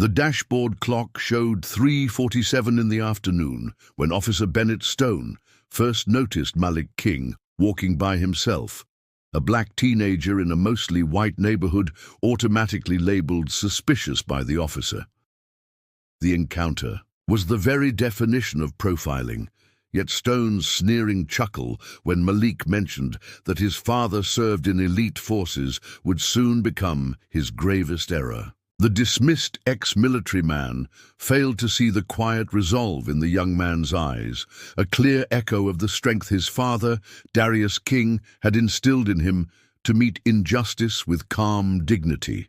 The dashboard clock showed 3:47 in the afternoon when Officer Bennett Stone first noticed Malik King walking by himself, a black teenager in a mostly white neighborhood automatically labeled suspicious by the officer. The encounter was the very definition of profiling, yet Stone's sneering chuckle when Malik mentioned that his father served in elite forces would soon become his gravest error. The dismissed ex-military man failed to see the quiet resolve in the young man's eyes, a clear echo of the strength his father, Darius King, had instilled in him to meet injustice with calm dignity.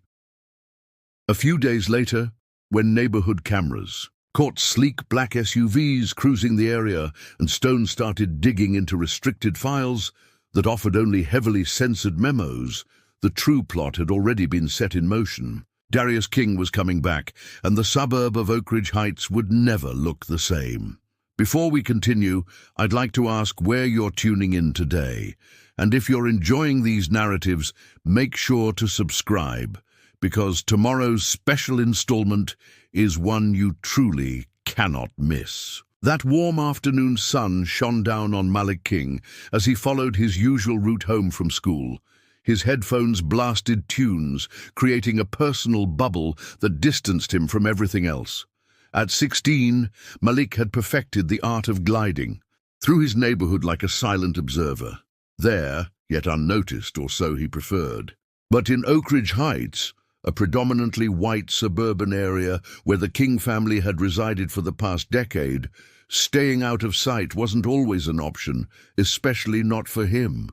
A few days later, when neighborhood cameras caught sleek black SUVs cruising the area and Stone started digging into restricted files that offered only heavily censored memos, the true plot had already been set in motion. Darius King was coming back, and the suburb of Oak Ridge Heights would never look the same. Before we continue, I'd like to ask where you're tuning in today. And if you're enjoying these narratives, make sure to subscribe, because tomorrow's special installment is one you truly cannot miss. That warm afternoon sun shone down on Malik King as he followed his usual route home from school. His headphones blasted tunes, creating a personal bubble that distanced him from everything else. At 16, Malik had perfected the art of gliding through his neighborhood like a silent observer. There, yet unnoticed, or so he preferred. But in Oak Ridge Heights, a predominantly white suburban area where the King family had resided for the past decade, staying out of sight wasn't always an option, especially not for him.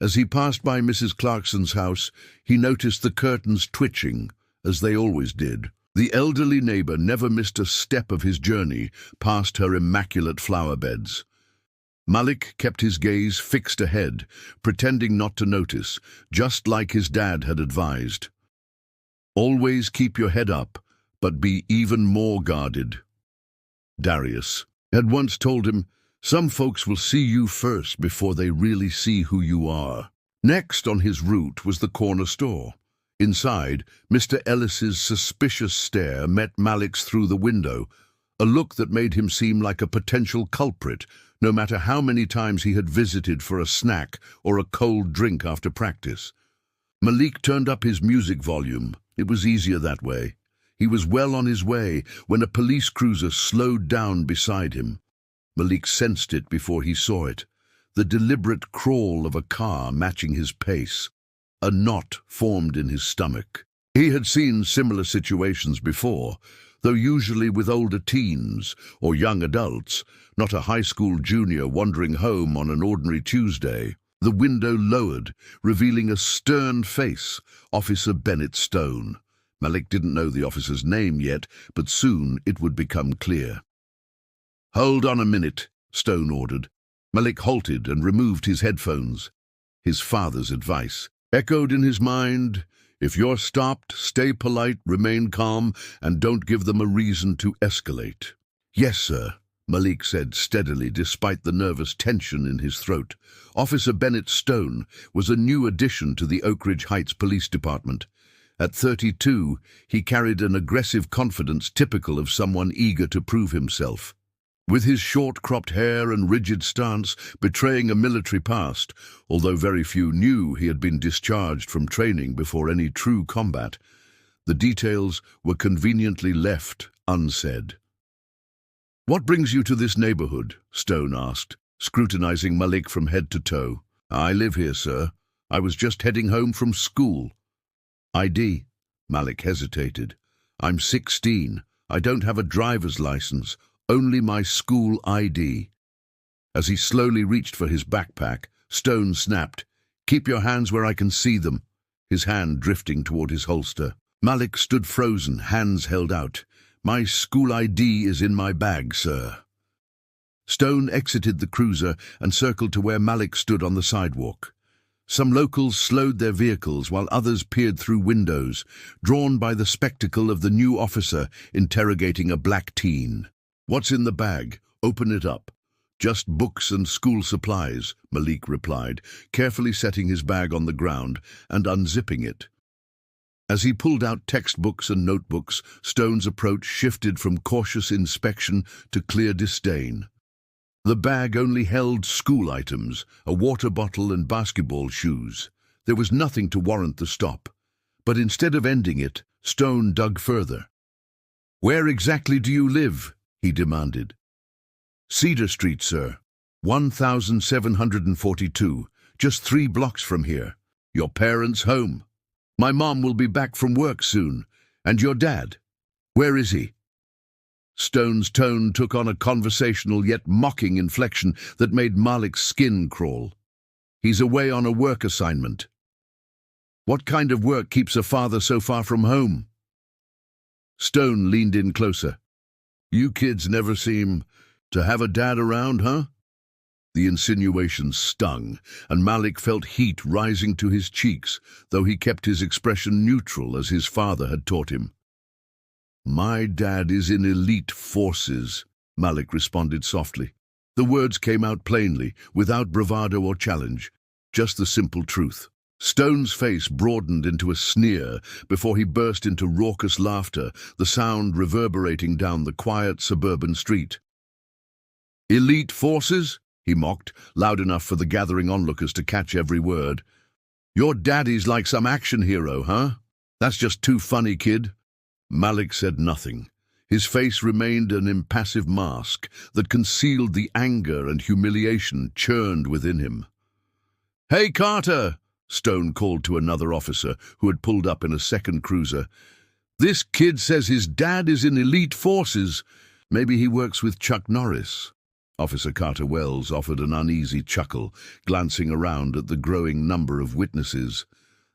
As he passed by Mrs. Clarkson's house, he noticed the curtains twitching, as they always did. The elderly neighbor never missed a step of his journey past her immaculate flower beds. Malik kept his gaze fixed ahead, pretending not to notice, just like his dad had advised. Always keep your head up, but be even more guarded. Darius had once told him, some folks will see you first before they really see who you are. Next on his route was the corner store. Inside, Mr. Ellis's suspicious stare met Malik's through the window, a look that made him seem like a potential culprit, no matter how many times he had visited for a snack or a cold drink after practice. Malik turned up his music volume. It was easier that way. He was well on his way when a police cruiser slowed down beside him. Malik sensed it before he saw it, the deliberate crawl of a car matching his pace. A knot formed in his stomach. He had seen similar situations before, though usually with older teens or young adults, not a high school junior wandering home on an ordinary Tuesday. The window lowered, revealing a stern face, Officer Bennett Stone. Malik didn't know the officer's name yet, but soon it would become clear. "Hold on a minute," Stone ordered. Malik halted and removed his headphones. His father's advice echoed in his mind. If you're stopped, stay polite, remain calm, and don't give them a reason to escalate. "Yes, sir," Malik said steadily despite the nervous tension in his throat. Officer Bennett Stone was a new addition to the Oak Ridge Heights Police Department. At 32, he carried an aggressive confidence typical of someone eager to prove himself. With his short-cropped hair and rigid stance betraying a military past, although very few knew he had been discharged from training before any true combat, the details were conveniently left unsaid. "What brings you to this neighborhood?" Stone asked, scrutinizing Malik from head to toe. "I live here, sir. I was just heading home from school." "ID?" Malik hesitated. "I'm 16. I don't have a driver's license. Only my school ID." As he slowly reached for his backpack, Stone snapped, "Keep your hands where I can see them," his hand drifting toward his holster. Malik stood frozen, hands held out. "My school ID is in my bag, sir." Stone exited the cruiser and circled to where Malik stood on the sidewalk. Some locals slowed their vehicles while others peered through windows, drawn by the spectacle of the new officer interrogating a black teen. "What's in the bag? Open it up." "Just books and school supplies," Malik replied, carefully setting his bag on the ground and unzipping it. As he pulled out textbooks and notebooks, Stone's approach shifted from cautious inspection to clear disdain. The bag only held school items, a water bottle and basketball shoes. There was nothing to warrant the stop. But instead of ending it, Stone dug further. "Where exactly do you live?" he demanded. "Cedar Street, sir. 1742, just 3 blocks from here. Your parents' home. My mom will be back from work soon. And your dad? Where is he?" Stone's tone took on a conversational yet mocking inflection that made Malik's skin crawl. "He's away on a work assignment." "What kind of work keeps a father so far from home?" Stone leaned in closer. "You kids never seem to have a dad around, huh?" The insinuation stung, and Malik felt heat rising to his cheeks, though he kept his expression neutral as his father had taught him. "My dad is in elite forces," Malik responded softly. The words came out plainly, without bravado or challenge, just the simple truth. Stone's face broadened into a sneer before he burst into raucous laughter, the sound reverberating down the quiet suburban street. "Elite forces?" he mocked, loud enough for the gathering onlookers to catch every word. "Your daddy's like some action hero, huh? That's just too funny, kid." Malik said nothing. His face remained an impassive mask that concealed the anger and humiliation churned within him. "Hey, Carter!" Stone called to another officer who had pulled up in a second cruiser. "This kid says his dad is in elite forces. Maybe he works with Chuck Norris." Officer Carter Wells offered an uneasy chuckle, glancing around at the growing number of witnesses.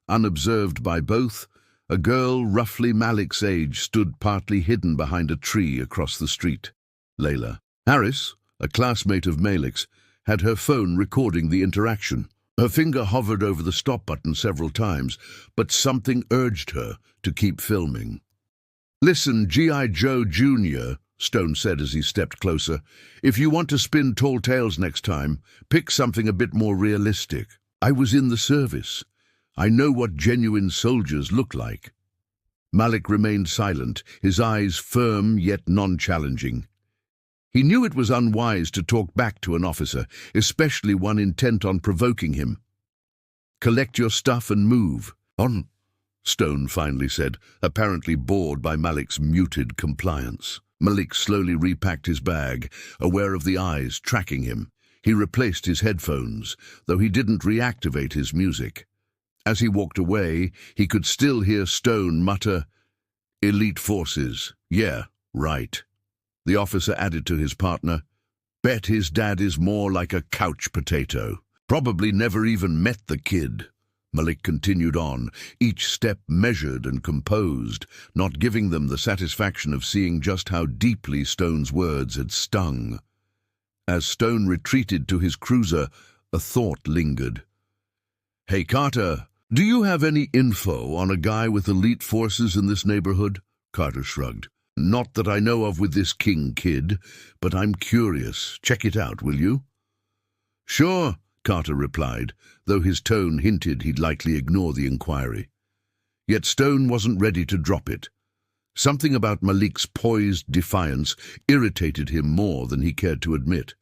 Unobserved by both, a girl roughly Malik's age stood partly hidden behind a tree across the street. Layla Harris, a classmate of Malik's, had her phone recording the interaction. Her finger hovered over the stop button several times, but something urged her to keep filming. "Listen, G.I. Joe Jr., Stone said as he stepped closer, "if you want to spin tall tales next time, pick something a bit more realistic. I was in the service. I know what genuine soldiers look like." Malik remained silent, his eyes firm yet non-challenging. He knew it was unwise to talk back to an officer, especially one intent on provoking him. "Collect your stuff and move." "On," Stone finally said, apparently bored by Malik's muted compliance. Malik slowly repacked his bag, aware of the eyes tracking him. He replaced his headphones, though he didn't reactivate his music. As he walked away, he could still hear Stone mutter, "Elite forces. Yeah, right." The officer added to his partner, "Bet his dad is more like a couch potato. Probably never even met the kid." Malik continued on, each step measured and composed, not giving them the satisfaction of seeing just how deeply Stone's words had stung. As Stone retreated to his cruiser, a thought lingered. "Hey, Carter, do you have any info on a guy with elite forces in this neighborhood?" Carter shrugged. "Not that I know of with this King kid, but I'm curious. Check it out, will you?" "Sure," Carter replied, though his tone hinted he'd likely ignore the inquiry. Yet Stone wasn't ready to drop it. Something about Malik's poised defiance irritated him more than he cared to admit.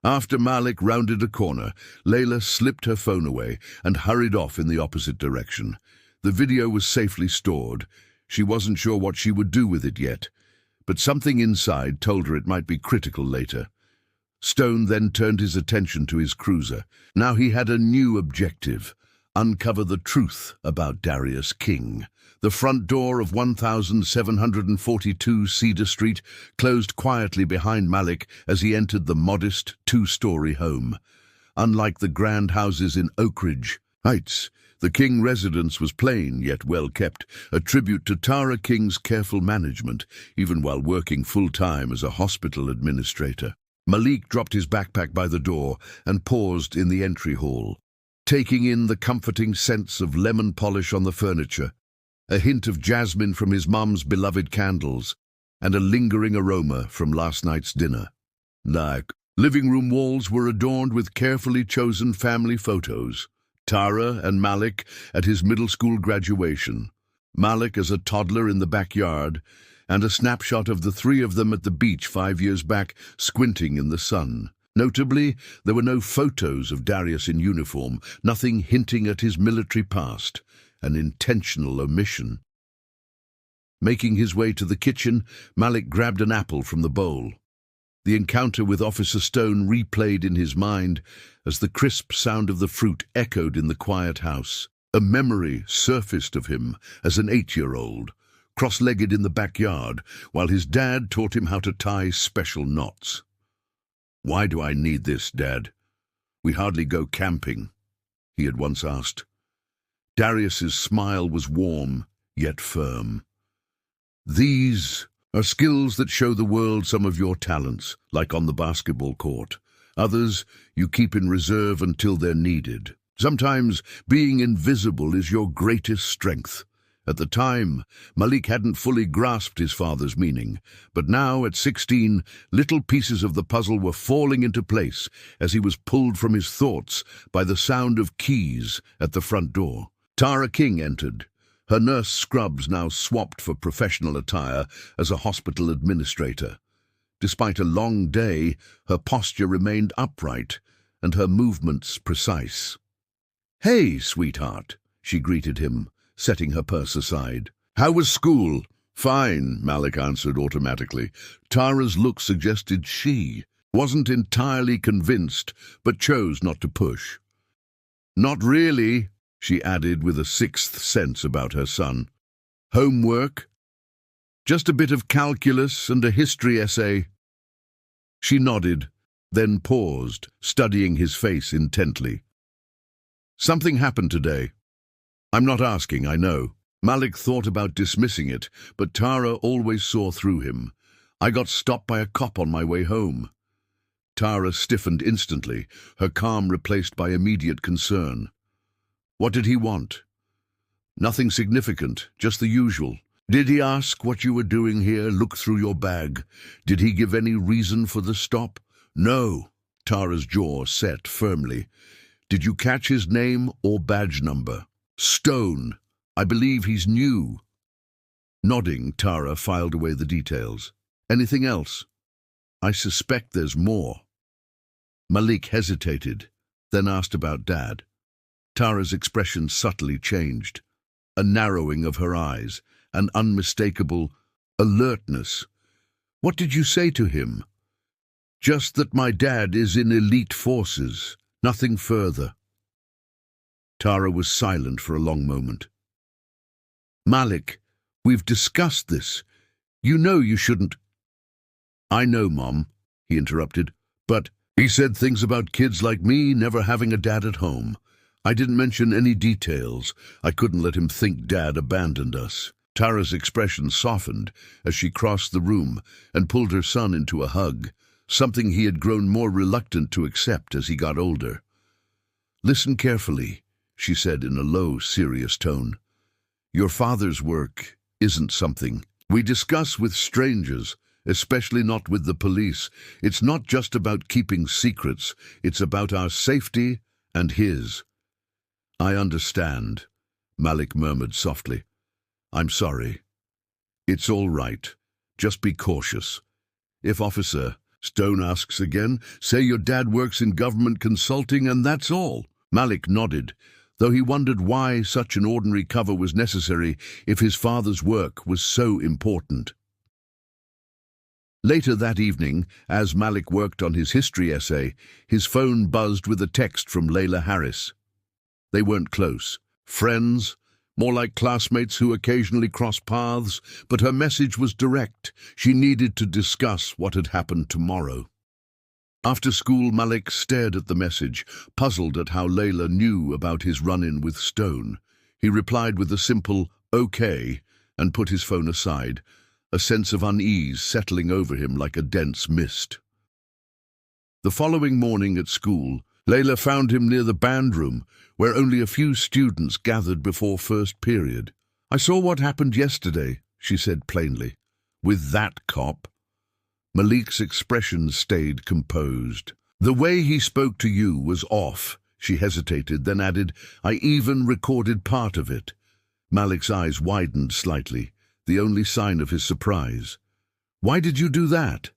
After Malik rounded a corner, Layla slipped her phone away and hurried off in the opposite direction. The video was safely stored. She wasn't sure what she would do with it yet, but something inside told her it might be critical later. Stone then turned his attention to his cruiser. Now he had a new objective: uncover the truth about Darius King. The front door of 1742 Cedar Street closed quietly behind Malik as he entered the modest, 2-story home. Unlike the grand houses in Oak Ridge Heights, the King residence was plain yet well kept, a tribute to Tara King's careful management, even while working full-time as a hospital administrator. Malik dropped his backpack by the door and paused in the entry hall, taking in the comforting scents of lemon polish on the furniture, a hint of jasmine from his mum's beloved candles, and a lingering aroma from last night's dinner. Living room walls were adorned with carefully chosen family photos. Tara and Malik at his middle school graduation, Malik as a toddler in the backyard, and a snapshot of the three of them at the beach 5 years back, squinting in the sun. Notably, there were no photos of Darius in uniform, nothing hinting at his military past, an intentional omission. Making his way to the kitchen, Malik grabbed an apple from the bowl. The encounter with Officer Stone replayed in his mind as the crisp sound of the fruit echoed in the quiet house. A memory surfaced of him as an 8-year-old, cross-legged in the backyard, while his dad taught him how to tie special knots. "Why do I need this, Dad? We hardly go camping," he had once asked. Darius's smile was warm, yet firm. "These are skills that show the world some of your talents, like on the basketball court. Others you keep in reserve until they're needed. Sometimes being invisible is your greatest strength." At the time, Malik hadn't fully grasped his father's meaning, but now, at 16, little pieces of the puzzle were falling into place as he was pulled from his thoughts by the sound of keys at the front door. Tara King entered, her nurse scrubs now swapped for professional attire as a hospital administrator. Despite a long day, her posture remained upright and her movements precise. "Hey, sweetheart," she greeted him, setting her purse aside. "How was school?" "Fine," Malik answered automatically. Tara's look suggested she wasn't entirely convinced, but chose not to push. "Not really," she added with a sixth sense about her son. "Homework? Just a bit of calculus and a history essay." She nodded, then paused, studying his face intently. "Something happened today. I'm not asking, I know." Malik thought about dismissing it, but Tara always saw through him. "I got stopped by a cop on my way home." Tara stiffened instantly, her calm replaced by immediate concern. "What did he want?" "Nothing significant, just the usual." "Did he ask what you were doing here, look through your bag? Did he give any reason for the stop?" "No." Tara's jaw set firmly. "Did you catch his name or badge number?" "Stone. I believe he's new." Nodding, Tara filed away the details. "Anything else?" "I suspect there's more." Malik hesitated, then asked about Dad. Tara's expression subtly changed. A narrowing of her eyes, an unmistakable alertness. "What did you say to him?" "Just that my dad is in elite forces, nothing further." Tara was silent for a long moment. "Malik, we've discussed this. You know you shouldn't—" "I know, Mom," he interrupted, "but he said things about kids like me never having a dad at home. I didn't mention any details. I couldn't let him think Dad abandoned us." Tara's expression softened as she crossed the room and pulled her son into a hug, something he had grown more reluctant to accept as he got older. "Listen carefully," she said in a low, serious tone. "Your father's work isn't something we discuss with strangers, especially not with the police. It's not just about keeping secrets, it's about our safety and his." "I understand," Malik murmured softly. "I'm sorry." "It's all right. Just be cautious. If Officer Stone asks again, say your dad works in government consulting and that's all." Malik nodded, though he wondered why such an ordinary cover was necessary if his father's work was so important. Later that evening, as Malik worked on his history essay, his phone buzzed with a text from Layla Harris. They weren't close. Friends, more like classmates who occasionally crossed paths, but her message was direct. She needed to discuss what had happened tomorrow. After school, Malik stared at the message, puzzled at how Layla knew about his run-in with Stone. He replied with a simple, "Okay," and put his phone aside, a sense of unease settling over him like a dense mist. The following morning at school, Layla found him near the band room, where only a few students gathered before first period. "I saw what happened yesterday," she said plainly. "With that cop?" Malik's expression stayed composed. "The way he spoke to you was off," she hesitated, then added, "I even recorded part of it. Malik's eyes widened slightly, the only sign of his surprise. "Why did you do that?"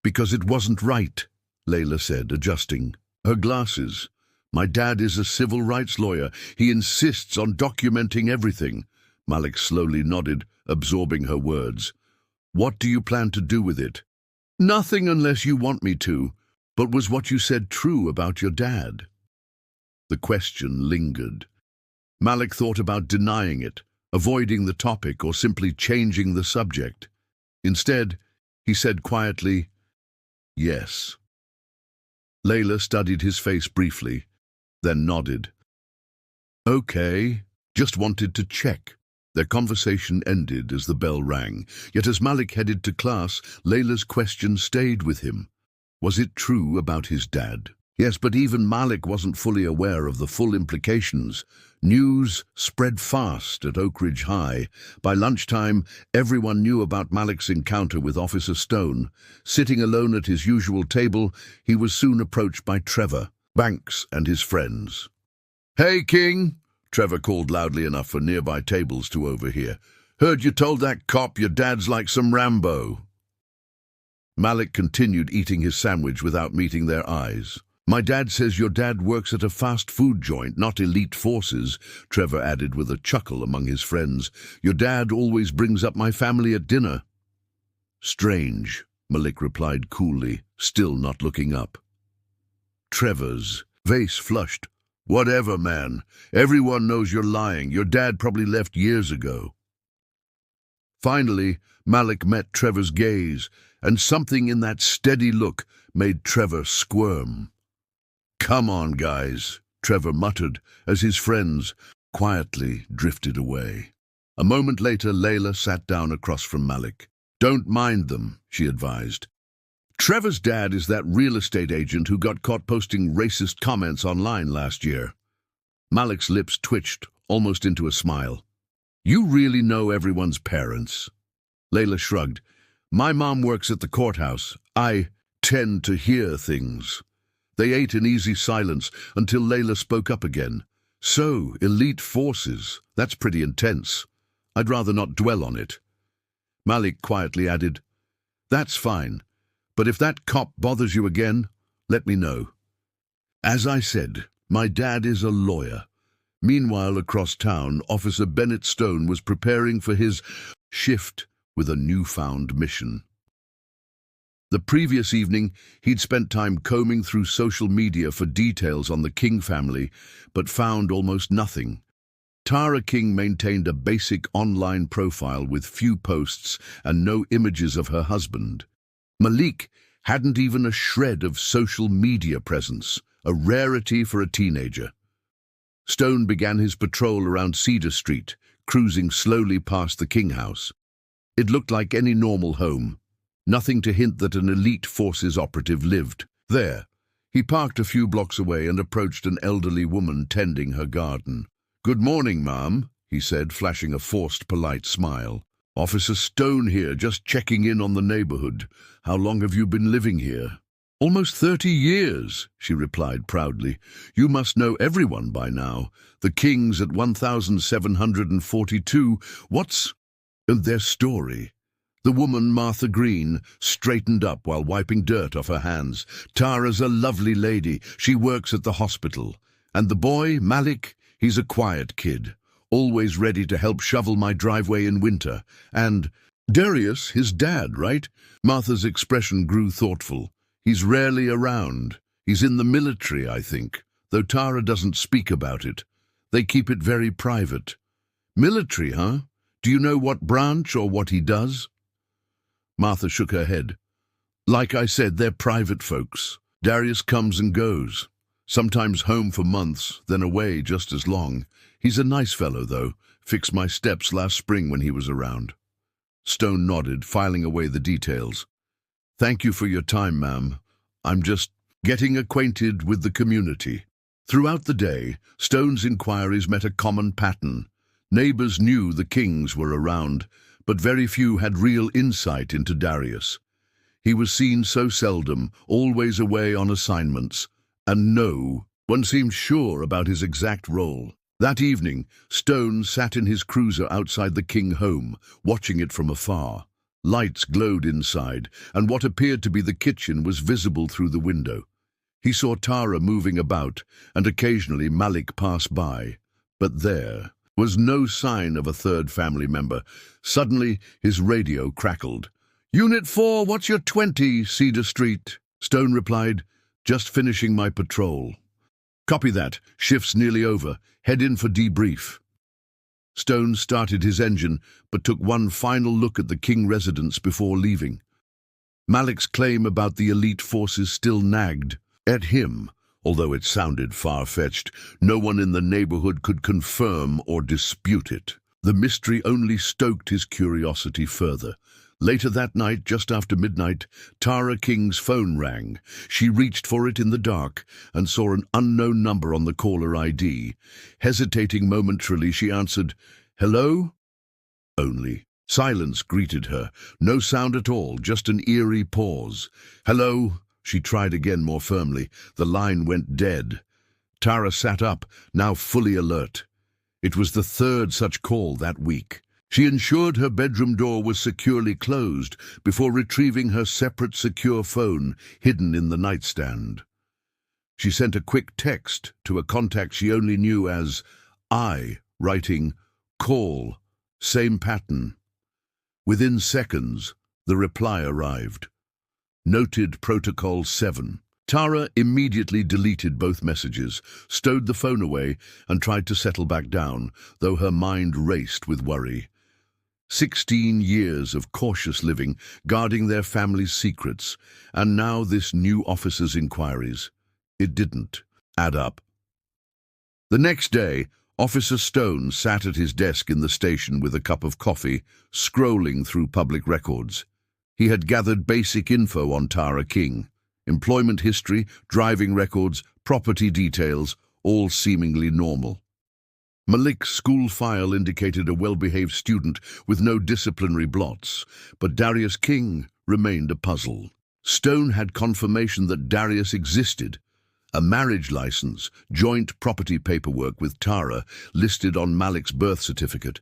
"Because it wasn't right," Layla said, adjusting her glasses. "My dad is a civil rights lawyer. He insists on documenting everything." Malik slowly nodded, absorbing her words. "What do you plan to do with it?" "Nothing unless you want me to. But was what you said true about your dad?" The question lingered. Malik thought about denying it, avoiding the topic, or simply changing the subject. Instead, he said quietly, "Yes." Layla studied his face briefly, then nodded. "Okay, just wanted to check." Their conversation ended as the bell rang, yet as Malik headed to class, Layla's question stayed with him. Was it true about his dad? Yes, but even Malik wasn't fully aware of the full implications. News spread fast at Oak Ridge High. By lunchtime, everyone knew about Malik's encounter with Officer Stone. Sitting alone at his usual table, he was soon approached by Trevor, Banks, and his friends. "Hey, King," Trevor called loudly enough for nearby tables to overhear. "Heard you told that cop your dad's like some Rambo." Malik continued eating his sandwich without meeting their eyes. "My dad says your dad works at a fast food joint, not elite forces," Trevor added with a chuckle among his friends. "Your dad always brings up my family at dinner." "Strange," Malik replied coolly, still not looking up. Trevor's face flushed. "Whatever, man. Everyone knows you're lying. Your dad probably left years ago." Finally, Malik met Trevor's gaze, and something in that steady look made Trevor squirm. "Come on, guys," Trevor muttered as his friends quietly drifted away. A moment later, Layla sat down across from Malik. "Don't mind them," she advised. "Trevor's dad is that real estate agent who got caught posting racist comments online last year." Malik's lips twitched, almost into a smile. "You really know everyone's parents?" Layla shrugged. "My mom works at the courthouse. I tend to hear things." They ate in easy silence until Layla spoke up again. "So, elite forces. That's pretty intense. I'd rather not dwell on it." Malik quietly added, "That's fine. But if that cop bothers you again, let me know." "As I said, my dad is a lawyer." Meanwhile, across town, Officer Bennett Stone was preparing for his shift with a newfound mission. The previous evening, he'd spent time combing through social media for details on the King family, but found almost nothing. Tara King maintained a basic online profile with few posts and no images of her husband. Malik hadn't even a shred of social media presence, a rarity for a teenager. Stone began his patrol around Cedar Street, cruising slowly past the King house. It looked like any normal home. Nothing to hint that an elite forces operative lived there. He parked a few blocks away and approached an elderly woman tending her garden. "Good morning, ma'am," he said, flashing a forced, polite smile. "Officer Stone here, just checking in on the neighborhood. How long have you been living here?" "Almost 30 years, she replied proudly. "You must know everyone by now. The Kings at 1742. What's their story?" The woman, Martha Green, straightened up while wiping dirt off her hands. "Tara's a lovely lady. She works at the hospital. And the boy, Malik, he's a quiet kid, always ready to help shovel my driveway in winter. And Darius, his dad, right?" Martha's expression grew thoughtful. "He's rarely around. He's in the military, I think, though Tara doesn't speak about it. They keep it very private." "Military, huh? Do you know what branch or what he does?" Martha shook her head. "Like I said, they're private folks. Darius comes and goes. Sometimes home for months, then away just as long. He's a nice fellow, though. Fixed my steps last spring when he was around." Stone nodded, filing away the details. "Thank you for your time, ma'am. I'm just getting acquainted with the community." Throughout the day, Stone's inquiries met a common pattern. Neighbors knew the Kings were around, but very few had real insight into Darius. He was seen so seldom, always away on assignments, and no one seemed sure about his exact role. That evening, Stone sat in his cruiser outside the King home, watching it from afar. Lights glowed inside, and what appeared to be the kitchen was visible through the window. He saw Tara moving about, and occasionally Malik pass by. But there was no sign of a third family member. Suddenly, his radio crackled. "Unit 4, what's your 20, Cedar Street?" Stone replied, "Just finishing my patrol." "Copy that. Shift's nearly over. Head in for debrief." Stone started his engine, but took one final look at the King residence before leaving. Malik's claim about the elite forces still nagged at him. Although it sounded far-fetched, no one in the neighborhood could confirm or dispute it. The mystery only stoked his curiosity further. Later that night, just after midnight, Tara King's phone rang. She reached for it in the dark and saw an unknown number on the caller ID. Hesitating momentarily, she answered, "Hello?" Only. Silence greeted her. No sound at all, just an eerie pause. "Hello?" She tried again more firmly. The line went dead. Tara sat up, now fully alert. It was the third such call that week. She ensured her bedroom door was securely closed before retrieving her separate secure phone hidden in the nightstand. She sent a quick text to a contact she only knew as I, writing, "Call, same pattern." Within seconds, the reply arrived. Noted Protocol 7. Tara immediately deleted both messages, stowed the phone away, and tried to settle back down, though her mind raced with worry. 16 years of cautious living, guarding their family's secrets, and now this new officer's inquiries. It didn't add up. The next day, Officer Stone sat at his desk in the station with a cup of coffee, scrolling through public records. He had gathered basic info on Tara King. Employment history, driving records, property details, all seemingly normal. Malik's school file indicated a well-behaved student with no disciplinary blots, but Darius King remained a puzzle. Stone had confirmation that Darius existed. A marriage license, joint property paperwork with Tara listed on Malik's birth certificate.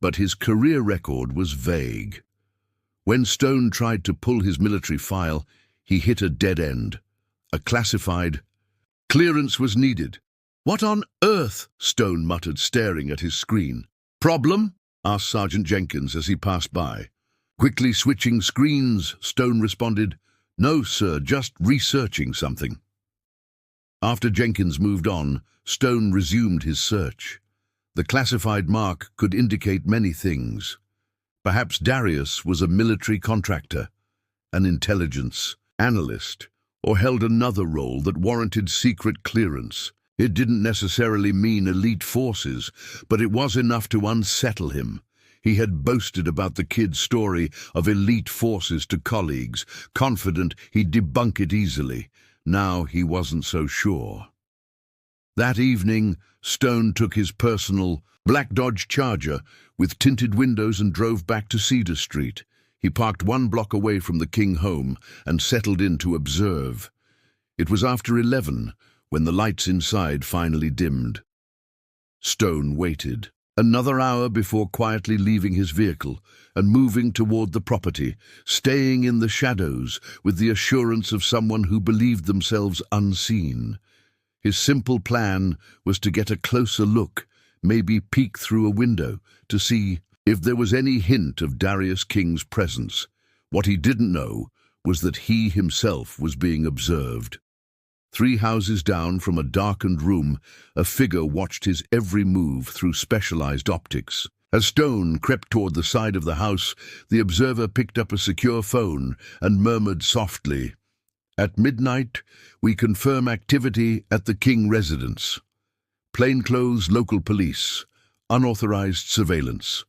But his career record was vague. When Stone tried to pull his military file, he hit a dead end. A classified clearance was needed. "What on earth?" Stone muttered, staring at his screen. "Problem?" asked Sergeant Jenkins as he passed by. Quickly switching screens, Stone responded, "No, sir, just researching something." After Jenkins moved on, Stone resumed his search. The classified mark could indicate many things. Perhaps Darius was a military contractor, an intelligence analyst, or held another role that warranted secret clearance. It didn't necessarily mean elite forces, but it was enough to unsettle him. He had boasted about the kid's story of elite forces to colleagues, confident he'd debunk it easily. Now he wasn't so sure. That evening, Stone took his personal black Dodge Charger with tinted windows and drove back to Cedar Street. He parked 1 block away from the King home and settled in to observe. It was after 11 when the lights inside finally dimmed. Stone waited. Another hour before quietly leaving his vehicle and moving toward the property, staying in the shadows with the assurance of someone who believed themselves unseen. His simple plan was to get a closer look, maybe peek through a window, to see if there was any hint of Darius King's presence. What he didn't know was that he himself was being observed. 3 houses down from a darkened room, a figure watched his every move through specialized optics. As Stone crept toward the side of the house, the observer picked up a secure phone and murmured softly, "At midnight, we confirm activity at the King residence. Plainclothes local police. Unauthorized surveillance.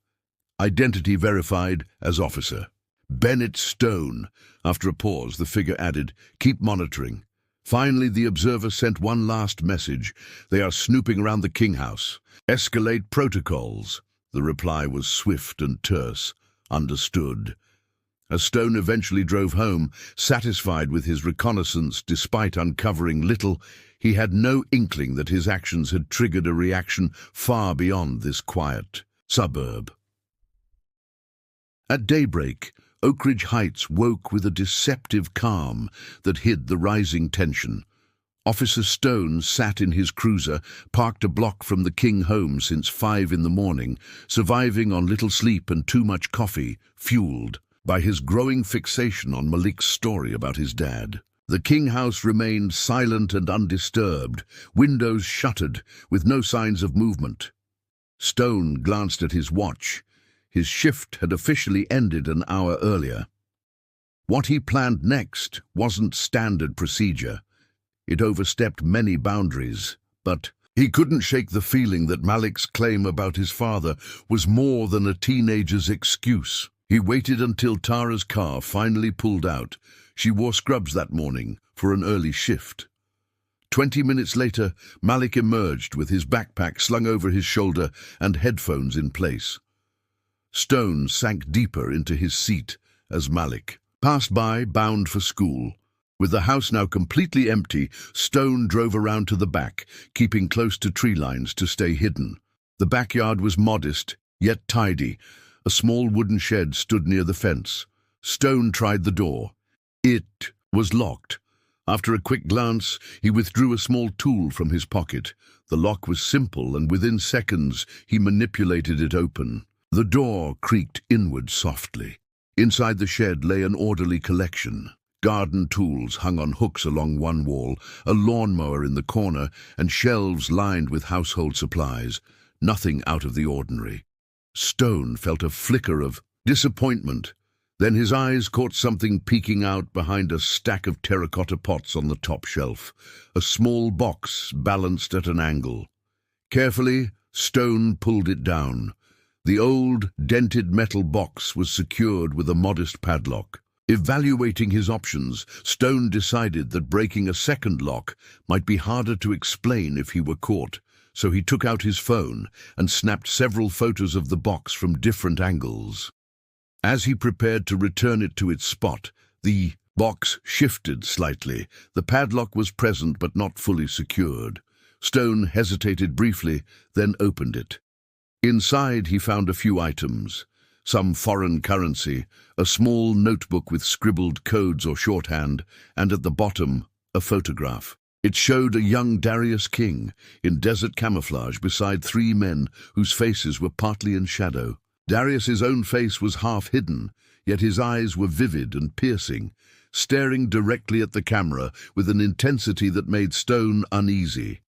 Identity verified as officer. Bennett Stone." After a pause, the figure added, "Keep monitoring." Finally, the observer sent one last message. "They are snooping around the King house. Escalate protocols." The reply was swift and terse. "Understood." As Stone eventually drove home, satisfied with his reconnaissance despite uncovering little, he had no inkling that his actions had triggered a reaction far beyond this quiet suburb. At daybreak, Oak Ridge Heights woke with a deceptive calm that hid the rising tension. Officer Stone sat in his cruiser, parked a block from the King home since 5 in the morning, surviving on little sleep and too much coffee, fueled by his growing fixation on Malik's story about his dad. The King house remained silent and undisturbed, windows shuttered, with no signs of movement. Stone glanced at his watch. His shift had officially ended an hour earlier. What he planned next wasn't standard procedure. It overstepped many boundaries, but he couldn't shake the feeling that Malik's claim about his father was more than a teenager's excuse. He waited until Tara's car finally pulled out. She wore scrubs that morning for an early shift. 20 minutes later, Malik emerged with his backpack slung over his shoulder and headphones in place. Stone sank deeper into his seat as Malik passed by, bound for school. With the house now completely empty, Stone drove around to the back, keeping close to tree lines to stay hidden. The backyard was modest, yet tidy. A small wooden shed stood near the fence. Stone tried the door. It was locked. After a quick glance, he withdrew a small tool from his pocket. The lock was simple, and within seconds he manipulated it open. The door creaked inward softly. Inside the shed lay an orderly collection. Garden tools hung on hooks along one wall, a lawnmower in the corner, and shelves lined with household supplies. Nothing out of the ordinary. Stone felt a flicker of disappointment. Then his eyes caught something peeking out behind a stack of terracotta pots on the top shelf, a small box balanced at an angle. Carefully, Stone pulled it down. The old, dented metal box was secured with a modest padlock. Evaluating his options, Stone decided that breaking a second lock might be harder to explain if he were caught, so he took out his phone and snapped several photos of the box from different angles. As he prepared to return it to its spot, the box shifted slightly. The padlock was present but not fully secured. Stone hesitated briefly, then opened it. Inside he found a few items. Some foreign currency, a small notebook with scribbled codes or shorthand, and at the bottom, a photograph. It showed a young Darius King in desert camouflage beside 3 men whose faces were partly in shadow. Darius's own face was half hidden, yet his eyes were vivid and piercing, staring directly at the camera with an intensity that made Stone uneasy.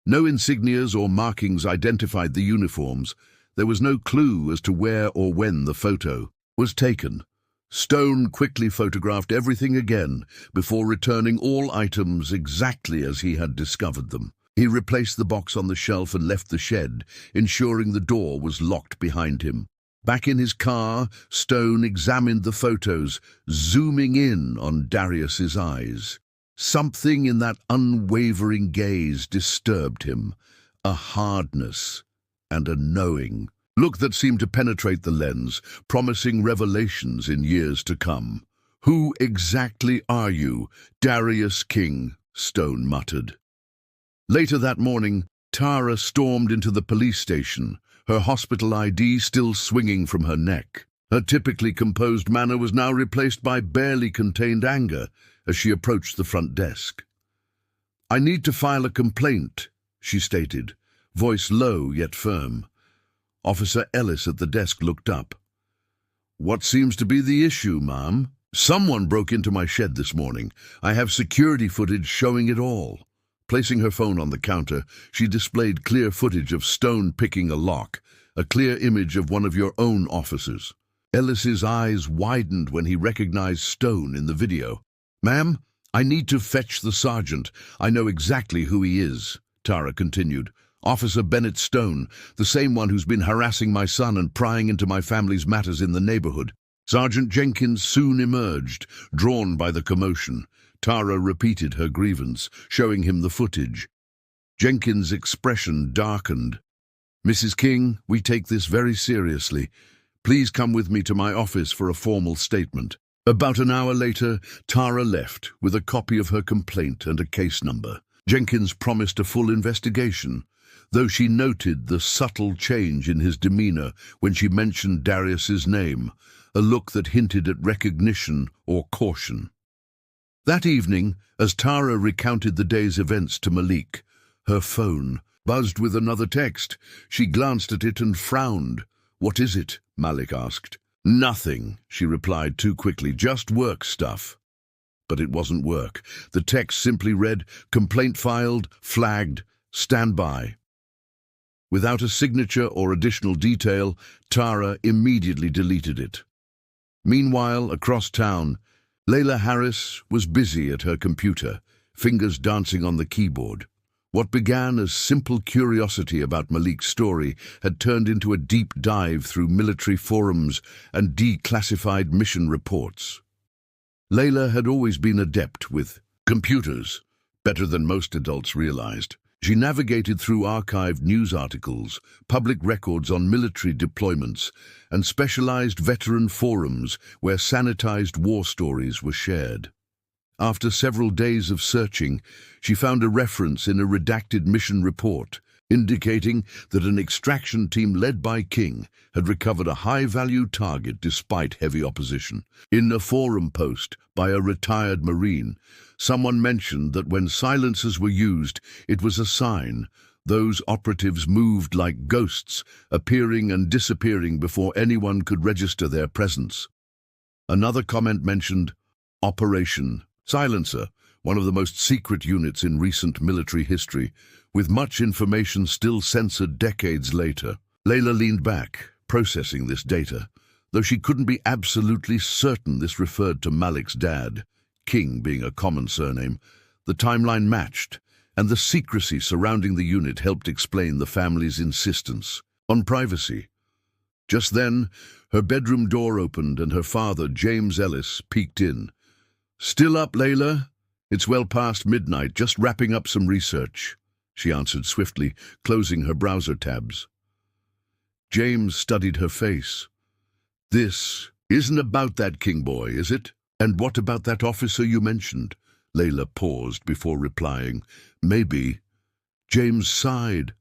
No insignias or markings identified the uniforms. There was no clue as to where or when the photo was taken. Stone quickly photographed everything again before returning all items exactly as he had discovered them. He replaced the box on the shelf and left the shed, ensuring the door was locked behind him. Back in his car, Stone examined the photos, zooming in on Darius's eyes. Something in that unwavering gaze disturbed him, a hardness and a knowing look that seemed to penetrate the lens, promising revelations in years to come. "Who exactly are you, Darius King?" Stone muttered. Later that morning, Tara stormed into the police station, her hospital ID still swinging from her neck. Her typically composed manner was now replaced by barely contained anger as she approached the front desk. "I need to file a complaint," she stated, voice low yet firm. Officer Ellis at the desk looked up. "What seems to be the issue, ma'am?" "Someone broke into my shed this morning. I have security footage showing it all." Placing her phone on the counter, she displayed clear footage of Stone picking a lock, a clear image of one of your own officers. Ellis's eyes widened when he recognized Stone in the video. "Ma'am, I need to fetch the sergeant. I know exactly who he is," Tara continued. "Officer Bennett Stone, the same one who's been harassing my son and prying into my family's matters in the neighborhood." Sergeant Jenkins soon emerged, drawn by the commotion. Tara repeated her grievance, showing him the footage. Jenkins' expression darkened. "Mrs. King, we take this very seriously. Please come with me to my office for a formal statement. About an hour later, Tara left with a copy of her complaint and a case number. Jenkins promised a full investigation, though she noted the subtle change in his demeanor when she mentioned Darius's name, a look that hinted at recognition or caution. That evening, as Tara recounted the day's events to Malik, her phone buzzed with another text. She glanced at it and frowned. "What is it?" Malik asked. "Nothing," she replied too quickly, "just work stuff." But it wasn't work. The text simply read, "Complaint filed, flagged, stand by." Without a signature or additional detail, Tara immediately deleted it. Meanwhile, across town, Layla Harris was busy at her computer, fingers dancing on the keyboard. What began as simple curiosity about Malik's story had turned into a deep dive through military forums and declassified mission reports. Layla had always been adept with computers, better than most adults realized. She navigated through archived news articles, public records on military deployments, and specialized veteran forums where sanitized war stories were shared. After several days of searching, she found a reference in a redacted mission report indicating that an extraction team led by King had recovered a high-value target despite heavy opposition. In a forum post by a retired Marine, someone mentioned that when silencers were used, it was a sign those operatives moved like ghosts, appearing and disappearing before anyone could register their presence. Another comment mentioned Operation Silencer, one of the most secret units in recent military history, with much information still censored decades later. Layla leaned back, processing this data, though she couldn't be absolutely certain this referred to Malik's dad, King being a common surname. The timeline matched, and the secrecy surrounding the unit helped explain the family's insistence on privacy. Just then, her bedroom door opened and her father, James Ellis, peeked in. "Still up, Layla? It's well past midnight, just wrapping up some research," she answered swiftly, closing her browser tabs. James studied her face. "This isn't about that King boy, is it? And what about that officer you mentioned?" Layla paused before replying. "Maybe." James sighed.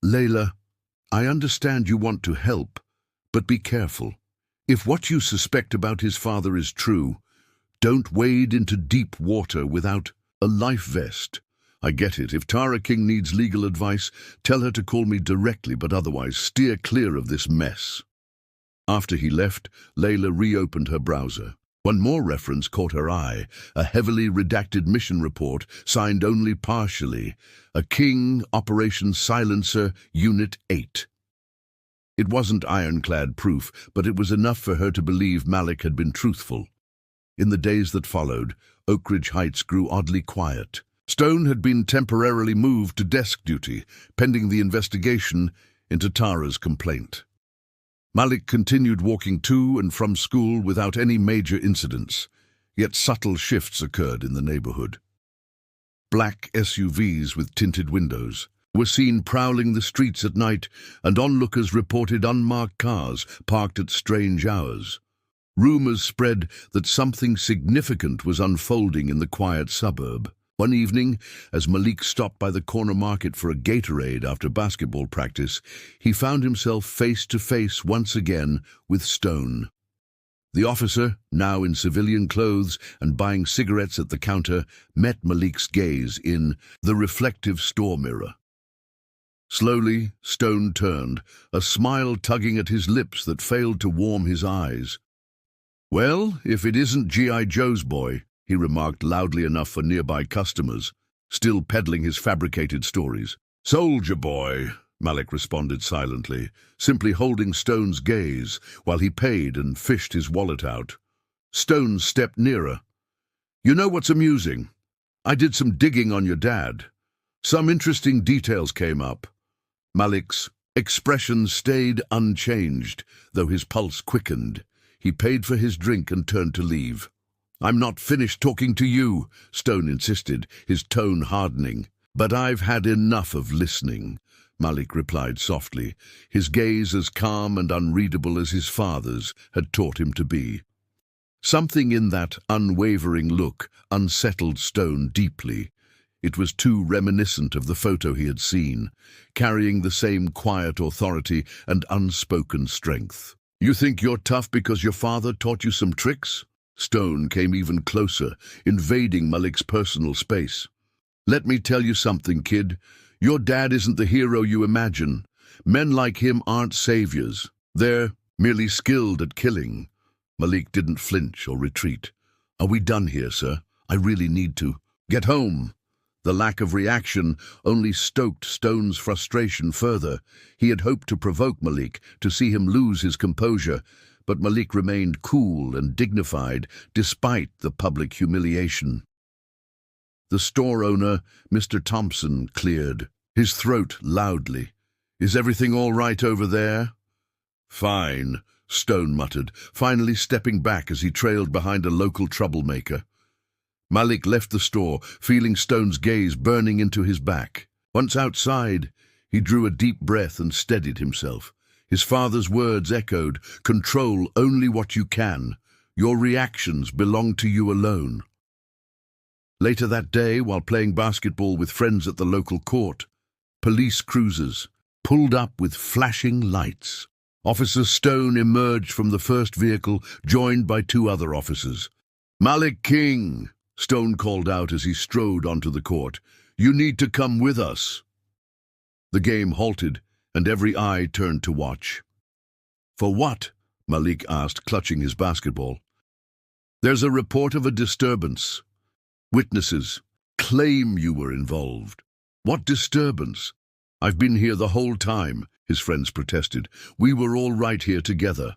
"Layla, I understand you want to help, but be careful. If what you suspect about his father is true, don't wade into deep water without a life vest. I get it. If Tara King needs legal advice, tell her to call me directly, but otherwise steer clear of this mess." After he left, Layla reopened her browser. One more reference caught her eye, a heavily redacted mission report, signed only partially, a King Operation Silencer Unit 8. It wasn't ironclad proof, but it was enough for her to believe Malik had been truthful. In the days that followed, Oak Ridge Heights grew oddly quiet. Stone had been temporarily moved to desk duty, pending the investigation into Tara's complaint. Malik continued walking to and from school without any major incidents, yet subtle shifts occurred in the neighborhood. Black SUVs with tinted windows were seen prowling the streets at night, and onlookers reported unmarked cars parked at strange hours. Rumors spread that something significant was unfolding in the quiet suburb. One evening, as Malik stopped by the corner market for a Gatorade after basketball practice, he found himself face to face once again with Stone. The officer, now in civilian clothes and buying cigarettes at the counter, met Malik's gaze in the reflective store mirror. Slowly, Stone turned, a smile tugging at his lips that failed to warm his eyes. "Well, if it isn't G.I. Joe's boy," he remarked loudly enough for nearby customers, still peddling his fabricated stories. "Soldier boy," Malik responded silently, simply holding Stone's gaze while he paid and fished his wallet out. Stone stepped nearer. "You know what's amusing? I did some digging on your dad. Some interesting details came up." Malik's expression stayed unchanged, though his pulse quickened. He paid for his drink and turned to leave. "I'm not finished talking to you," Stone insisted, his tone hardening. "But I've had enough of listening." Malik replied softly, his gaze as calm and unreadable as his father's had taught him to be. Something in that unwavering look unsettled Stone deeply. It was too reminiscent of the photo he had seen, carrying the same quiet authority and unspoken strength. "You think you're tough because your father taught you some tricks?" Stone came even closer, invading Malik's personal space. "Let me tell you something, kid. Your dad isn't the hero you imagine. Men like him aren't saviors. They're merely skilled at killing." Malik didn't flinch or retreat. "Are we done here, sir? I really need to get home." The lack of reaction only stoked Stone's frustration further. He had hoped to provoke Malik, to see him lose his composure, but Malik remained cool and dignified despite the public humiliation. The store owner, Mr. Thompson, cleared, his throat loudly. "Is everything all right over there?" "Fine," Stone muttered, finally stepping back as he trailed behind a local troublemaker. Malik left the store, feeling Stone's gaze burning into his back. Once outside, he drew a deep breath and steadied himself. His father's words echoed, "Control only what you can. Your reactions belong to you alone." Later that day, while playing basketball with friends at the local court, police cruisers pulled up with flashing lights. Officer Stone emerged from the first vehicle, joined by two other officers. "Malik King," Stone called out as he strode onto the court, "you need to come with us." The game halted, and every eye turned to watch. "For what?" Malik asked, clutching his basketball. "There's a report of a disturbance. Witnesses claim you were involved." "What disturbance?" "I've been here the whole time," his friends protested. "We were all right here together."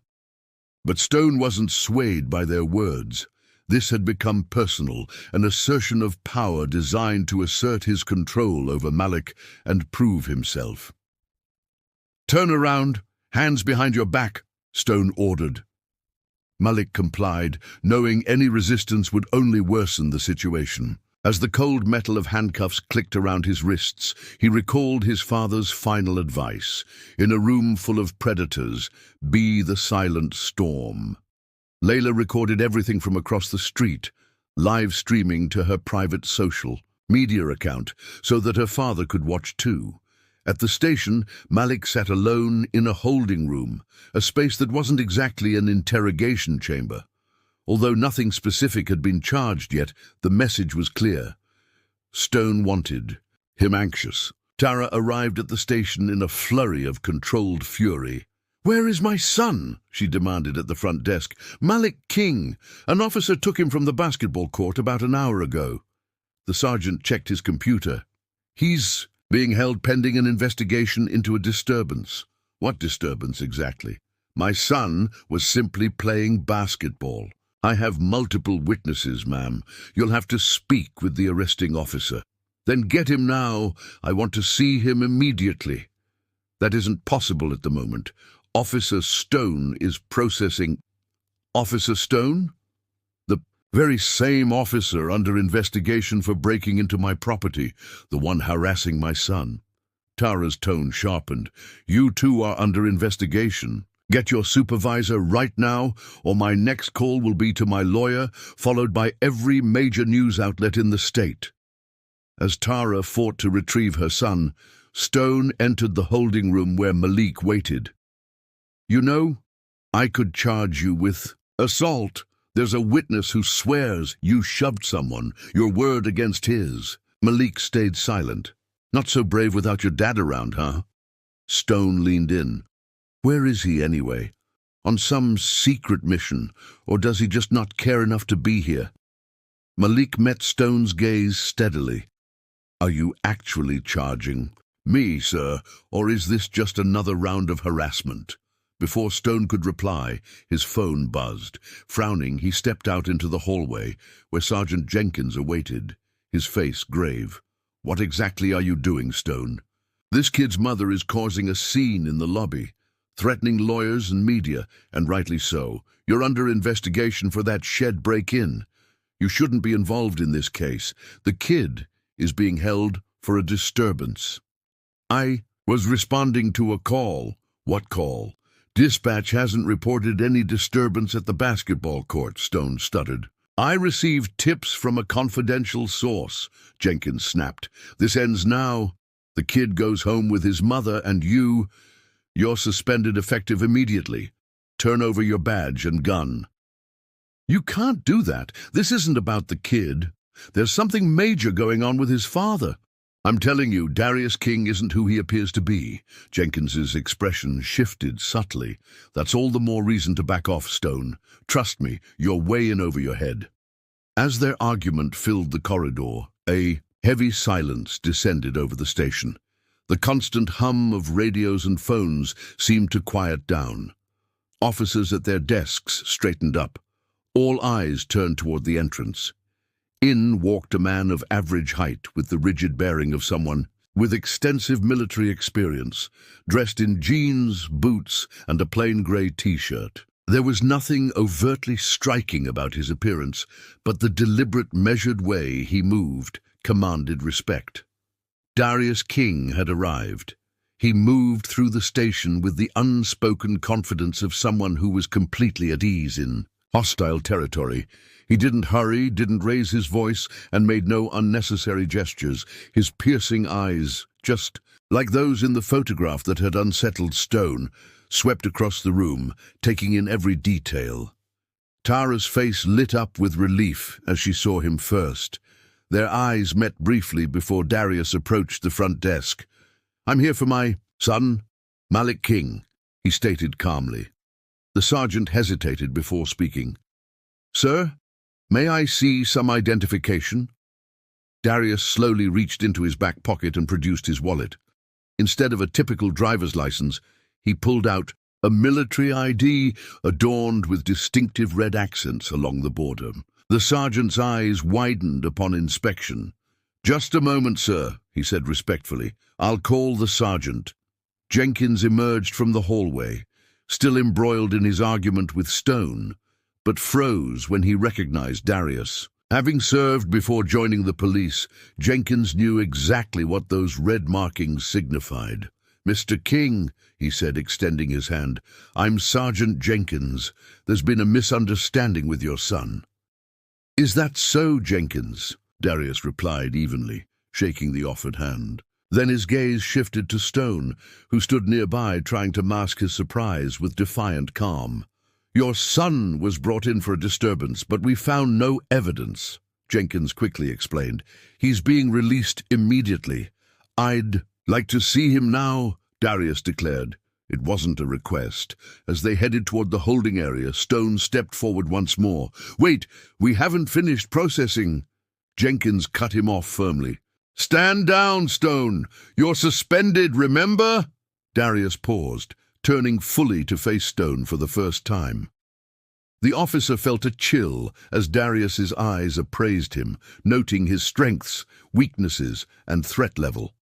But Stone wasn't swayed by their words. This had become personal, an assertion of power designed to assert his control over Malik and prove himself. "Turn around, hands behind your back," Stone ordered. Malik complied, knowing any resistance would only worsen the situation. As the cold metal of handcuffs clicked around his wrists, he recalled his father's final advice. In a room full of predators, be the silent storm. Layla recorded everything from across the street, live streaming to her private social media account so that her father could watch too. At the station, Malik sat alone in a holding room, a space that wasn't exactly an interrogation chamber. Although nothing specific had been charged yet, the message was clear. Stone wanted him anxious. Tara arrived at the station in a flurry of controlled fury. "Where is my son?" she demanded at the front desk. "Malik King. An officer took him from the basketball court about an hour ago." The sergeant checked his computer. "He's being held pending an investigation into a disturbance." "What disturbance exactly?" "My son was simply playing basketball." "I have multiple witnesses, ma'am. You'll have to speak with the arresting officer." "Then get him now. I want to see him immediately." "That isn't possible at the moment. Officer Stone is processing." "Officer Stone?" "The very same officer under investigation for breaking into my property, the one harassing my son." Tara's tone sharpened. "You two are under investigation. Get your supervisor right now, or my next call will be to my lawyer, followed by every major news outlet in the state." As Tara fought to retrieve her son, Stone entered the holding room where Malik waited. "You know, I could charge you with assault. There's a witness who swears you shoved someone, your word against his." Malik stayed silent. "Not so brave without your dad around, huh?" Stone leaned in. "Where is he anyway? On some secret mission, or does he just not care enough to be here?" Malik met Stone's gaze steadily. "Are you actually charging me, sir, or is this just another round of harassment?" Before Stone could reply, his phone buzzed. Frowning, he stepped out into the hallway, where Sergeant Jenkins awaited, his face grave. "What exactly are you doing, Stone?" "This kid's mother is causing a scene in the lobby, threatening lawyers and media, and rightly so. You're under investigation for that shed break-in. You shouldn't be involved in this case. The kid is being held for a disturbance." "I Was responding to a call. What call? Dispatch hasn't reported any disturbance at the basketball court, Stone stuttered. I received tips from a confidential source, Jenkins snapped. This ends now. The kid goes home with his mother, and you're suspended effective immediately. Turn over your badge and gun. You can't do that. This isn't about the kid. There's something major going on with his father. I'm telling you, Darius King isn't who he appears to be. Jenkins's expression shifted subtly. That's all the more reason to back off, Stone. Trust me, you're way in over your head. As their argument filled the corridor, a heavy silence descended over the station. The constant hum of radios and phones seemed to quiet down. Officers at their desks straightened up. All eyes turned toward the entrance. In walked a man of average height with the rigid bearing of someone with extensive military experience, dressed in jeans, boots, and a plain grey t-shirt. There was nothing overtly striking about his appearance, but the deliberate, measured way he moved commanded respect. Darius King had arrived. He moved through the station with the unspoken confidence of someone who was completely at ease in hostile territory. He didn't hurry, didn't raise his voice, and made no unnecessary gestures. His piercing eyes, just like those in the photograph that had unsettled Stone, swept across the room, taking in every detail. Tara's face lit up with relief as she saw him first. Their eyes met briefly before Darius approached the front desk. "I'm here for my son, Malik King," he stated calmly. The sergeant hesitated before speaking. "Sir, may I see some identification?" Darius slowly reached into his back pocket and produced his wallet. Instead of a typical driver's license, he pulled out a military ID adorned with distinctive red accents along the border. The sergeant's eyes widened upon inspection. "Just a moment, sir," he said respectfully. "I'll call the sergeant." Jenkins emerged from the hallway, still embroiled in his argument with Stone, but froze when he recognized Darius. Having served before joining the police, Jenkins knew exactly what those red markings signified. "Mr. King," he said, extending his hand, "I'm Sergeant Jenkins. There's been a misunderstanding with your son." "Is that so, Jenkins?" Darius replied evenly, shaking the offered hand. Then his gaze shifted to Stone, who stood nearby trying to mask his surprise with defiant calm. "Your son was brought in for a disturbance, but we found no evidence," Jenkins quickly explained. "He's being released immediately." "I'd like to see him now," Darius declared. It wasn't a request. As they headed toward the holding area, Stone stepped forward once more. "Wait, we haven't finished processing." Jenkins cut him off firmly. "Stand down, Stone. You're suspended, remember?" Darius paused, turning fully to face Stone for the first time. The officer felt a chill as Darius's eyes appraised him, noting his strengths, weaknesses, and threat level.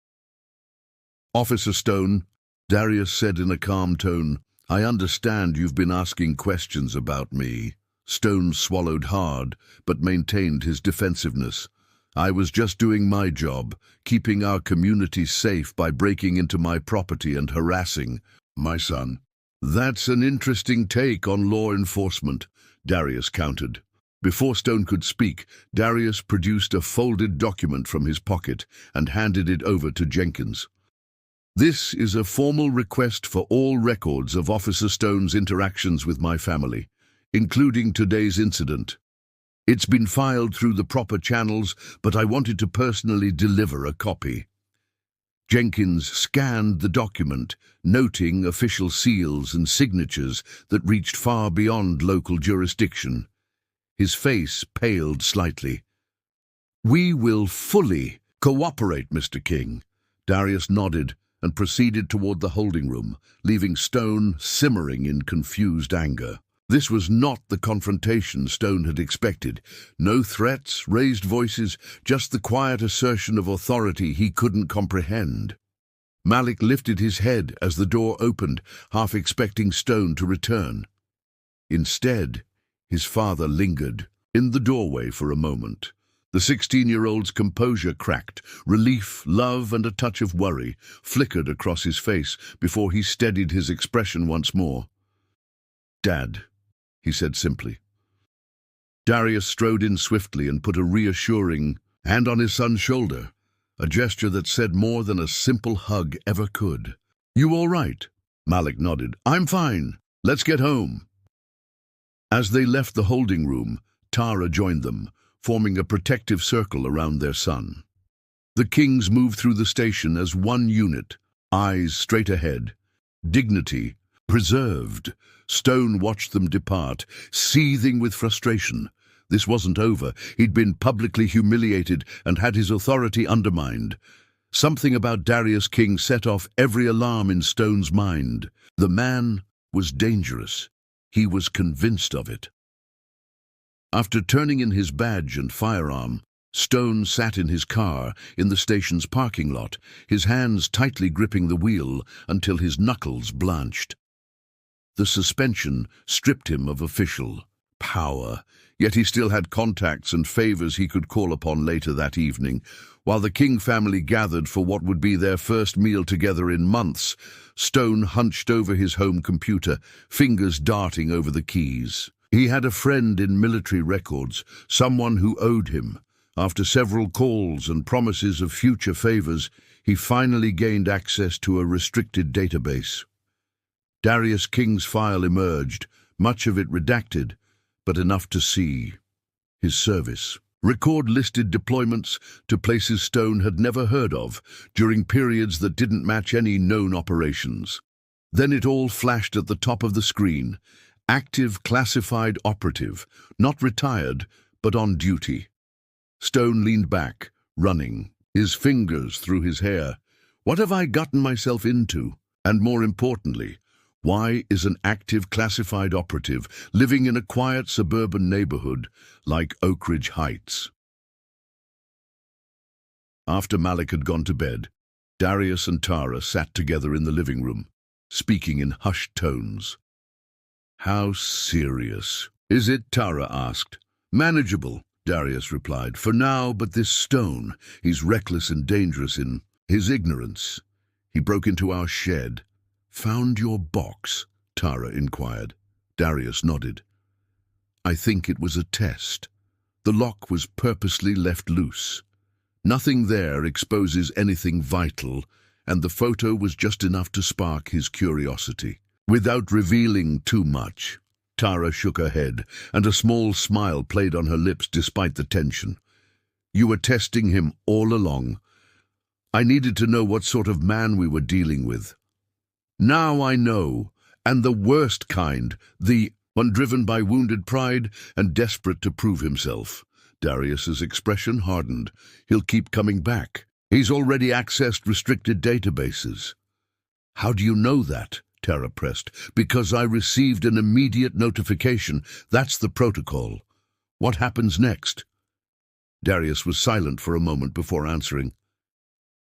"Officer Stone," Darius said in a calm tone, "I understand you've been asking questions about me." Stone swallowed hard, but maintained his defensiveness. "I was just doing my job, keeping our community safe by breaking into my property and harassing my son." "That's an interesting take on law enforcement," Darius countered. Before Stone could speak, Darius produced a folded document from his pocket and handed it over to Jenkins. "This is a formal request for all records of Officer Stone's interactions with my family, including today's incident. It's been filed through the proper channels, but I wanted to personally deliver a copy." Jenkins scanned the document, noting official seals and signatures that reached far beyond local jurisdiction. His face paled slightly. "We will fully cooperate, Mr. King." Darius nodded and proceeded toward the holding room, leaving Stone simmering in confused anger. This was not the confrontation Stone had expected. No threats, raised voices, just the quiet assertion of authority he couldn't comprehend. Malik lifted his head as the door opened, half expecting Stone to return. Instead, his father lingered in the doorway for a moment, The 16-year-old's composure cracked. Relief, love, and a touch of worry flickered across his face before he steadied his expression once more. "Dad," he said simply. Darius strode in swiftly and put a reassuring hand on his son's shoulder, a gesture that said more than a simple hug ever could. "You all right?" Malik nodded. "I'm fine. Let's get home." As they left the holding room, Tara joined them, forming a protective circle around their son. The Kings moved through the station as one unit, eyes straight ahead, dignity preserved. Stone watched them depart, seething with frustration. This wasn't over. He'd been publicly humiliated and had his authority undermined. Something about Darius King set off every alarm in Stone's mind. The man was dangerous. He was convinced of it. After turning in his badge and firearm, Stone sat in his car in the station's parking lot, his hands tightly gripping the wheel until his knuckles blanched. The suspension stripped him of official power, yet he still had contacts and favors he could call upon later that evening. While the King family gathered for what would be their first meal together in months, Stone hunched over his home computer, fingers darting over the keys. He had a friend in military records, someone who owed him. After several calls and promises of future favors, he finally gained access to a restricted database. Darius King's file emerged, much of it redacted, but enough to see his service. Record listed deployments to places Stone had never heard of, during periods that didn't match any known operations. Then it all flashed at the top of the screen. Active classified operative, not retired, but on duty. Stone leaned back, running, his fingers through his hair. What have I gotten myself into? And more importantly, why is an active classified operative living in a quiet suburban neighborhood like Oak Ridge Heights? After Malik had gone to bed, Darius and Tara sat together in the living room, speaking in hushed tones. "How serious is it?" Tara asked. "Manageable," Darius replied. "For now, but this Stone, he's reckless and dangerous in his ignorance. He broke into our shed." "Found your box?" Tara inquired. Darius nodded. "I think it was a test. The lock was purposely left loose. Nothing there exposes anything vital, and the photo was just enough to spark his curiosity." Without revealing too much, Tara shook her head, and a small smile played on her lips despite the tension. "You were testing him all along. I needed to know what sort of man we were dealing with. Now I know, and the worst kind, the one driven by wounded pride and desperate to prove himself." Darius's expression hardened. "He'll keep coming back. He's already accessed restricted databases." "How do you know that?" Tara pressed. "Because I received an immediate notification. That's the protocol. What happens next?" Darius was silent for a moment before answering.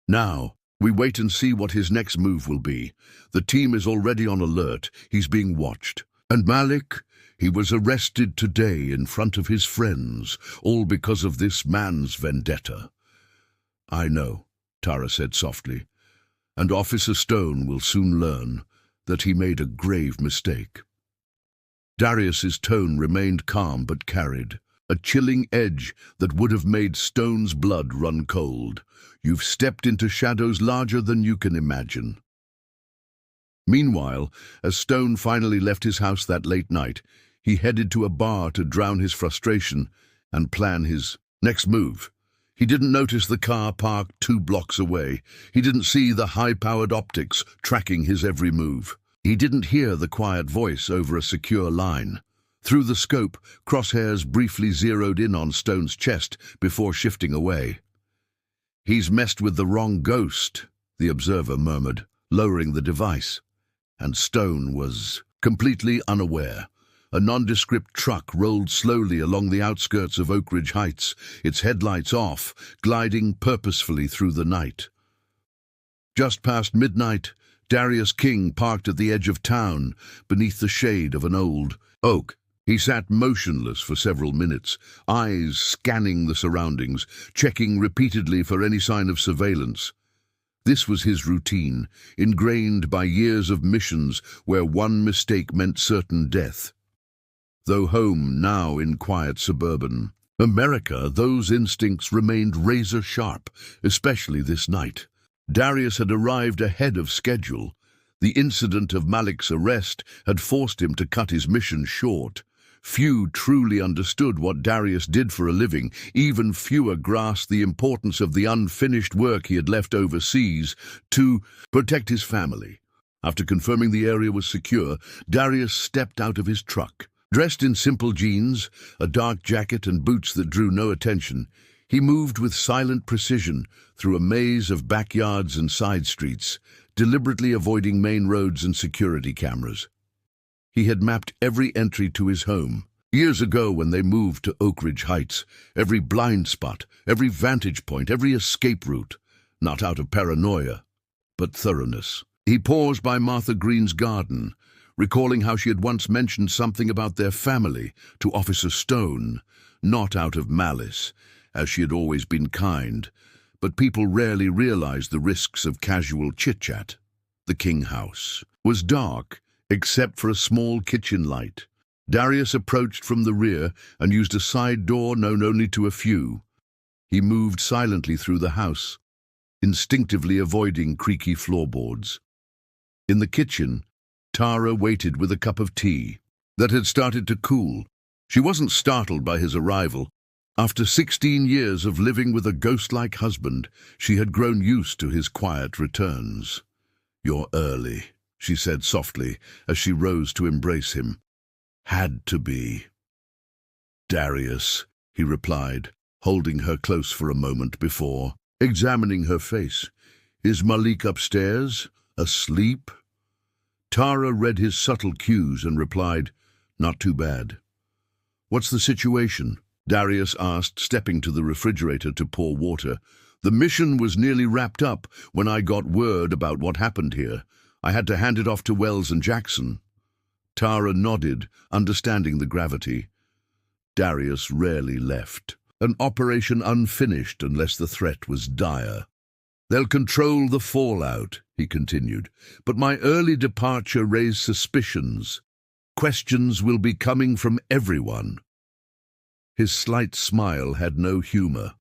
"Now, we wait and see what his next move will be. The team is already on alert. He's being watched. And Malik, he was arrested today in front of his friends, all because of this man's vendetta." "I know," Tara said softly, "and Officer Stone will soon learn that he made a grave mistake." Darius's tone remained calm but carried a chilling edge that would have made Stone's blood run cold. "You've stepped into shadows larger than you can imagine." Meanwhile, as Stone finally left his house that late night, he headed to a bar to drown his frustration and plan his next move. He didn't notice the car parked 2 blocks away. He didn't see the high-powered optics tracking his every move. He didn't hear the quiet voice over a secure line. Through the scope, crosshairs briefly zeroed in on Stone's chest before shifting away. "He's messed with the wrong ghost," the observer murmured, lowering the device. And Stone was completely unaware. A nondescript truck rolled slowly along the outskirts of Oak Ridge Heights, its headlights off, gliding purposefully through the night. Just past midnight, Darius King parked at the edge of town, beneath the shade of an old oak. He sat motionless for several minutes, eyes scanning the surroundings, checking repeatedly for any sign of surveillance. This was his routine, ingrained by years of missions where one mistake meant certain death. Though home now in quiet suburban America, those instincts remained razor-sharp, especially this night. Darius had arrived ahead of schedule. The incident of Malik's arrest had forced him to cut his mission short. Few truly understood what Darius did for a living. Even fewer grasped the importance of the unfinished work he had left overseas to protect his family. After confirming the area was secure, Darius stepped out of his truck. Dressed in simple jeans, a dark jacket and boots that drew no attention, he moved with silent precision through a maze of backyards and side streets, deliberately avoiding main roads and security cameras. He had mapped every entry to his home. Years ago, when they moved to Oak Ridge Heights, every blind spot, every vantage point, every escape route, not out of paranoia, but thoroughness. He paused by Martha Green's garden, recalling how she had once mentioned something about their family to Officer Stone, not out of malice, as she had always been kind, but people rarely realized the risks of casual chit-chat. The King house was dark, except for a small kitchen light. Darius approached from the rear and used a side door known only to a few. He moved silently through the house, instinctively avoiding creaky floorboards. In the kitchen, Tara waited with a cup of tea that had started to cool. She wasn't startled by his arrival. After 16 years of living with a ghost-like husband, she had grown used to his quiet returns. "You're early," she said softly as she rose to embrace him. "Had to be." "Darius," he replied, holding her close for a moment before examining her face. "Is Malik upstairs? Asleep?" Tara read his subtle cues and replied, "Not too bad." "What's the situation?" Darius asked, stepping to the refrigerator to pour water. "The mission was nearly wrapped up when I got word about what happened here. I had to hand it off to Wells and Jackson." Tara nodded, understanding the gravity. Darius rarely left. An operation unfinished unless the threat was dire. "They'll control the fallout," he continued, "but my early departure raised suspicions. Questions will be coming from everyone." His slight smile had no humor.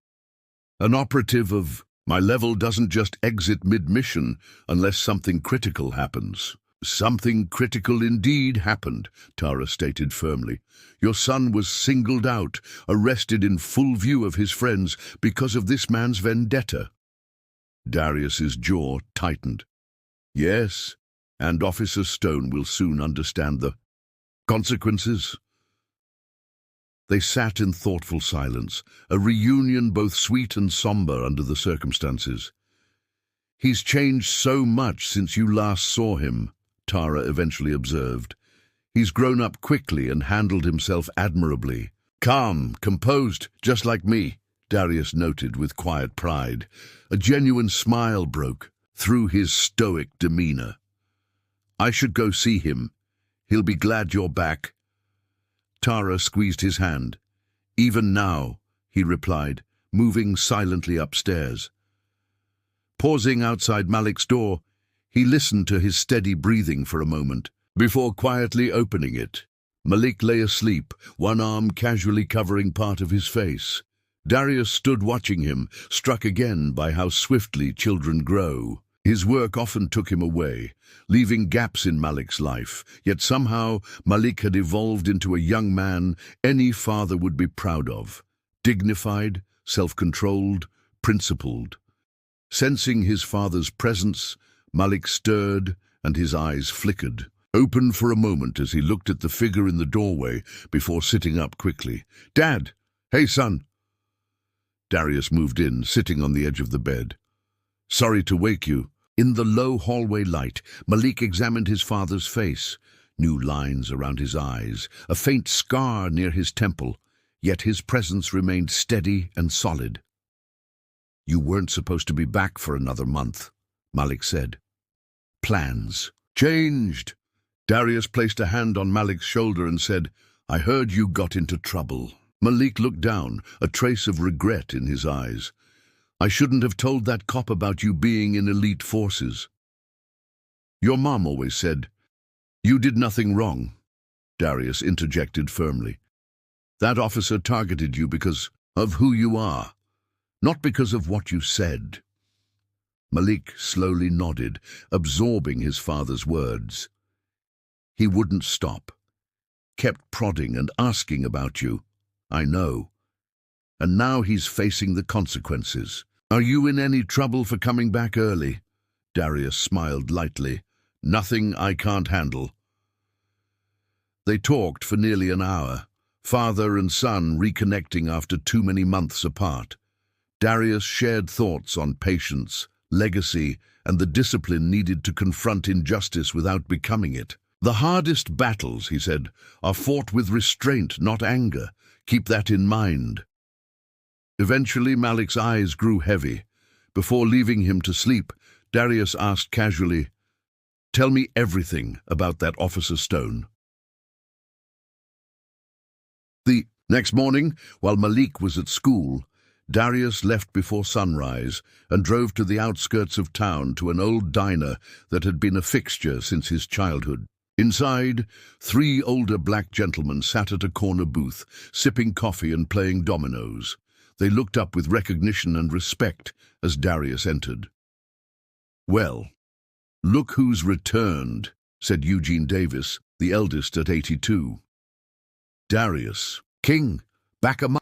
"An operative of my level doesn't just exit mid-mission unless something critical happens." "Something critical indeed happened," Tara stated firmly. "Your son was singled out, arrested in full view of his friends because of this man's vendetta." Darius's jaw tightened. "Yes, and Officer Stone will soon understand the consequences." They sat in thoughtful silence, a reunion both sweet and somber under the circumstances. "He's changed so much since you last saw him," Tara eventually observed. "He's grown up quickly and handled himself admirably. Calm, composed, just like me," Darius noted with quiet pride. A genuine smile broke through his stoic demeanor. "I should go see him. He'll be glad you're back." Tara squeezed his hand. "Even now," he replied, moving silently upstairs. Pausing outside Malik's door, he listened to his steady breathing for a moment, before quietly opening it. Malik lay asleep, one arm casually covering part of his face. Darius stood watching him, struck again by how swiftly children grow. His work often took him away, leaving gaps in Malik's life, yet somehow Malik had evolved into a young man any father would be proud of. Dignified, self-controlled, principled. Sensing his father's presence, Malik stirred and his eyes flickered, open for a moment as he looked at the figure in the doorway before sitting up quickly. "Dad! Hey, son!" Darius moved in, sitting on the edge of the bed. "Sorry to wake you." In the low hallway light, Malik examined his father's face. New lines around his eyes, a faint scar near his temple, yet his presence remained steady and solid. "You weren't supposed to be back for another month," Malik said. "Plans changed." Darius placed a hand on Malik's shoulder and said, I heard you got into trouble. Malik looked down, a trace of regret in his eyes. I shouldn't have told that cop about you being in elite forces. Your mom always said, you did nothing wrong. Darius interjected firmly. That officer targeted you because of who you are, not because of what you said. Malik slowly nodded, absorbing his father's words. He wouldn't stop. Kept prodding and asking about you. I know. And now he's facing the consequences. Are you in any trouble for coming back early? Darius smiled lightly. Nothing I can't handle. They talked for nearly an hour, father and son reconnecting after too many months apart. Darius shared thoughts on patience, legacy, and the discipline needed to confront injustice without becoming it. The hardest battles, he said, are fought with restraint, not anger. Keep that in mind. Eventually, Malik's eyes grew heavy. Before leaving him to sleep, Darius asked casually, "Tell me everything about that Officer Stone." The next morning, while Malik was at school, Darius left before sunrise and drove to the outskirts of town to an old diner that had been a fixture since his childhood. Inside, 3 older black gentlemen sat at a corner booth, sipping coffee and playing dominoes. They looked up with recognition and respect as Darius entered. "Well, look who's returned," said Eugene Davis, the eldest at 82. "Darius, King, back among